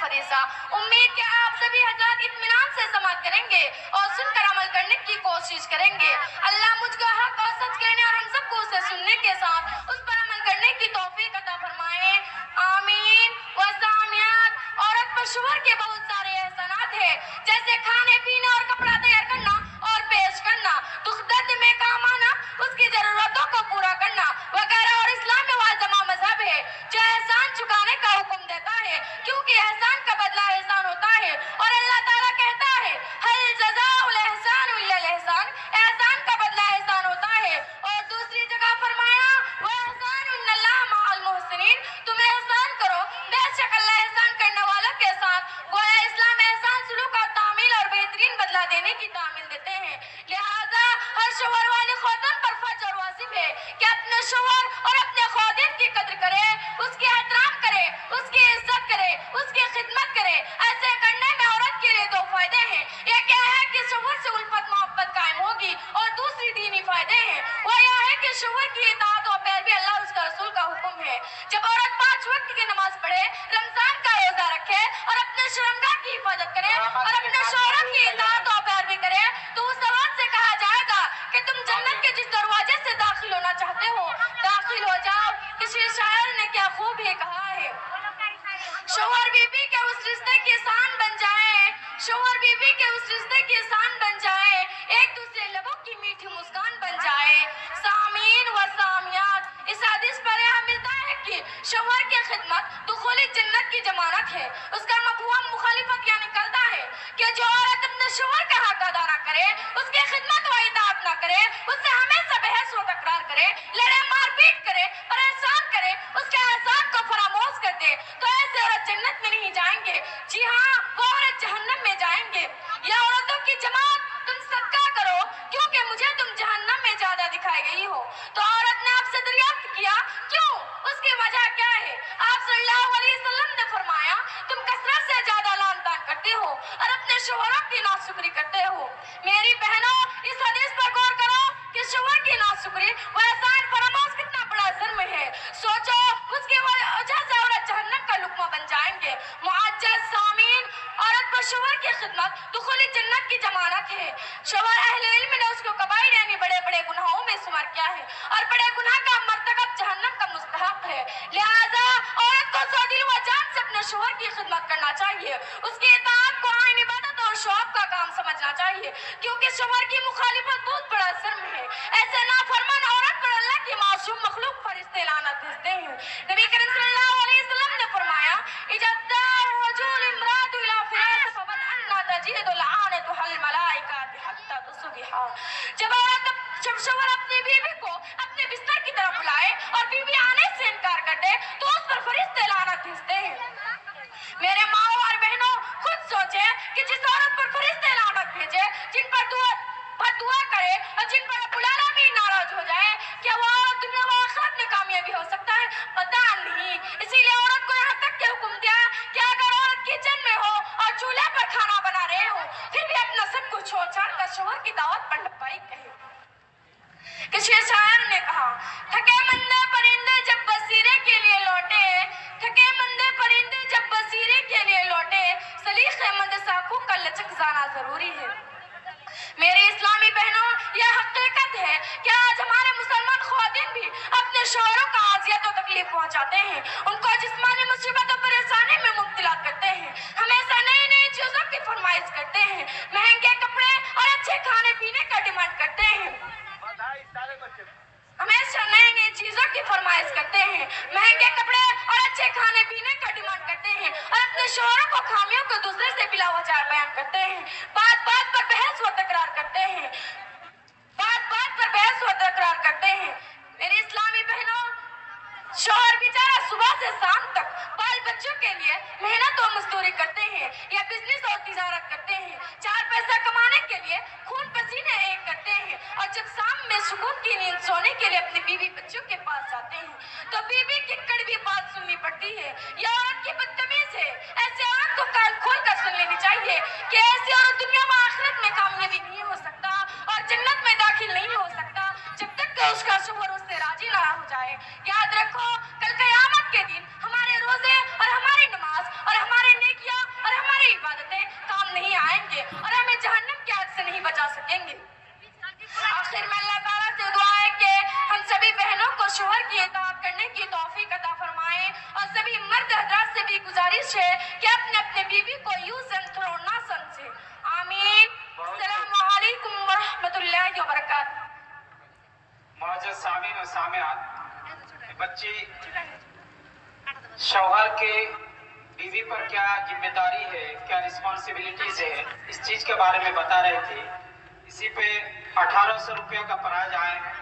फरीजा। उम्मीद कि आप सभी हजरात इत्मीनान से समाअत करेंगे और सुनकर अमल करने की कोशिश करेंगे। अल्लाह मुझको हक और सच कहने और हम सबको उसे सुनने के साथ उस पर अमल करने की तौफीक अता फरमाए, आमीन। वसामियात, औरत पर शोहर के बहुत सारे एहसानात हैं, जैसे खाने पीने और कपड़ा तैयार करना और पेश करना, दुखदर्द में काम आना, उसकी जरूरतों को पूरा करना वगैरह। और इस्लाम में वाजमा मजहब है जो एहसान चुकाने का हुक्म देता है, क्योंकि एहसान का बदला एहसान होता है। और अल्लाह ताला कहता है, हल जज़ाउल एहसान इल्लल एहसान, एहसान का बदला एहसान होता है। और दूसरी जगह फरमाया, व एहसान इन्नल्लाह मअल मुहसिनीन, तुम एहसान करो, बेशक अल्लाह एहसान करने वालों के साथ। गोया इस्लाम एहसान सुलूक और तामील और बेहतरीन बदला देने की तामील देते हैं। लिहाजा हर शोहर वाली खौतन पर फर्ज और वाजिब है कि अपने शोहर और अपने खौतिन की कद्र करे, उसकी एहतराम करे, उसकी इज्जत करे, उसकी खिदमत करे। ऐसे करने में औरत के लिए दो फायदे हैं। एक यह है कि शोहर से उल्फत मोहब्बत कायम होगी, और दूसरी दीनी फायदे हैं। वो यह है कि शोहर की इताअत और पैरवी अल्लाह और उसका रसूल का हुक्म है। जब औरत 5 वक्त की नमाज पढ़े, रमजान का रोजा रखे और अपने शर्मगाह की हिफाजत करे और अपने शौहर की इताअत और पैरवी करे, तो उस औरत से कहा जाएगा कि तुम जन्नत के जिस दरवाजे से दाखिल होना चाहते हो, दाखिल हो जाओ। किसी शायर ने क्या खूब ही कहा है, शोहर बीबी के उस रिश्ते की शान बन जाए, शोहर बीबी के उस रिश्ते की शान बन जाए, एक दूसरे लबों की मीठी मुस्कान बन जाए। सामीन व सामियात, इस हदीस पर यह मिलता है कि शोहर की खिदमत दुखुली जन्नत की जमानत है। उसका मफहूम मुखालिफत या निकलता है कि जो औरत अपने शोहर का हक अदा न करे, उसकी खिदमत व इताअत न करे, उससे हमेशा बहस व तकरार करे, लड़े मारपीट करे, परेशान करे, उसके एहसान को फरामोश कर दे, तो ऐसे औरत जन्नत में नहीं जाएंगे। जी हाँ, वो औरत जहन्नम में जाएंगे। या औरतों की जमात, तुम सदका करो, क्योंकि मुझे तुम जहन्नम में ज्यादा दिखाई गई हो। तो औरत ने आपसे दरियाफ्त किया, क्यों? उसकी वजह क्या है? आप सल्लल्लाहु अलैहि वसल्लम ने फरमाया, तुम कसरत से ज्यादा लान तान करते हो और अपने शोहरों की नाशुक्री करते हो। मेरी बहनों, इस हदीस पर गौर करो कि शोहर की नाशुक्री व एहसान फरामोश कितना बड़ा जुर्म है। सोचो, उसकी वजह से औरत जहन्नम का लुकमा बन जाएंगे। मुअज्जज सामीन, औरत पर शोहर की खिदमत दुखुली जन्नत की जमानत है। शोहर अहले इल्म ने उसको कबाइर यानी बड़े बड़े गुनाहों में शुमार किया है, और बड़े गुनाह का मर्तकब जहन्नम का मुस्तहक है। लिहाजा औरत को सदिल व जान से अपने शोहर की खिदमत करना चाहिए, उसकी इताअत को आइन इबादत और शौक का काम समझना चाहिए, क्योंकि शोहर की मुखालिफत बहुत बड़ा जुर्म है। ऐसे नाफरमान औरत पर अल्लाह की मासूम मखलूक फरिश्ते लानत भेजते हैं। नबी करीम सल्लल्लाहु अलैहि वसल्लम ने फरमाया, इज़ा रजुल इम्रातु इला फिराश फबद अन्ना तजीदु लआनतु हल मलाइकाति हत्ता तुस्बिहा। जब शोहर अपनी बीवी को अपने बिस्तर की तरफ बुलाए और बीवी आने से इनकार कर दे, तो उस पर फरिश्ते लानत भेजते हैं। मेरे माओ और बहनों, खुद सोचे कि जिस औरत पर फरिश्ते लानत भेजे, जिन पर दुआ करे और जिन पर रब्बुल आलमीन नाराज हो जाए, क्या वो औरत दुनिया व आखिरत में कामयाबी हो सकता है? पता नहीं। इसीलिए औरत को यहाँ तक के हुक्म दिया कि अगर औरत किचन में हो और चूल्हे पर खाना बना रहे हो, फिर भी अपना सब कुछ छोड़ छाड़ कर शोहर की दावत पर लब्बाइक कहे। किसी शायर ने कहा, थके मंदे परिंदे जब बसीरे के लिए लौटे, थके मंदे परिंदे जब बसीरे के लिए लौटे, सलीखे मंद साखों का लचक जाना जरूरी है। मेरे इस्लामी बहनों, यह हकीकत है कि आज हमारे मुसलमान ख्वातीन भी अपने शौहरों का आजियत और तकलीफ पहुंचाते हैं, उनको जिस्मानी मुसीबत और परेशानी में मुब्तला करते हैं, हमेशा नई नई चीजों की फरमाइश करते हैं, महंगे कपड़े और अच्छे खाने पीने का डिमांड करते हैं, हमेशा नई नई चीजों की फरमाइश करते हैं, महंगे कपड़े और अच्छे खाने पीने का डिमांड करते हैं, और अपने शौहरों को खामियों को दूसरे से बिला वजह बयान करते हैं, बात बात पर बहस व तकरार करते हैं, बात बात पर बहस व तकरार करते हैं। मेरी इस्लामी बहनों, शौहर बेचारा सुबह से शाम तक बाल बच्चों के लिए मेहनत और मजदूरी करते हैं या बिजनेस और तिजारत करते हैं, 4 पैसा कमाने के लिए खून पसीने एक करते हैं, और जब शाम में सुकून की नींद सोने के लिए अपने बीवी बच्चों के पास जाते हैं, तो बीवी की कड़वी बात सुननी पड़ती है, यह औरत की बदतमीज है। ऐसे औरत को कान खोल कर सुन लेनी चाहिए कि ऐसी औरत दुनिया में आखिरत में कामयाबी नहीं हो सकता, और रखेंगे। आखिर में अल्लाह ताला से दुआ है कि हम सभी बहनों को शोहर की इताअत करने की तौफीक अता फरमाएं और सभी मर्द हजरात से भी गुजारिश है कि अपने अपने बीवी को यूज एंड थ्रो ना समझे। आमीन। अस्सलामु अलैकुम व रहमतुल्लाहि व बरकातहू। मुअज़्ज़ज़ सामीन और सामिआत, बच्ची शौहर के बीवी पर क्या जिम्मेदारी है, क्या रिस्पॉन्सिबिलिटीज है, इस चीज के बारे में बता रहे थे। इसी पे 1800 रुपये का प्राइज आए हैं।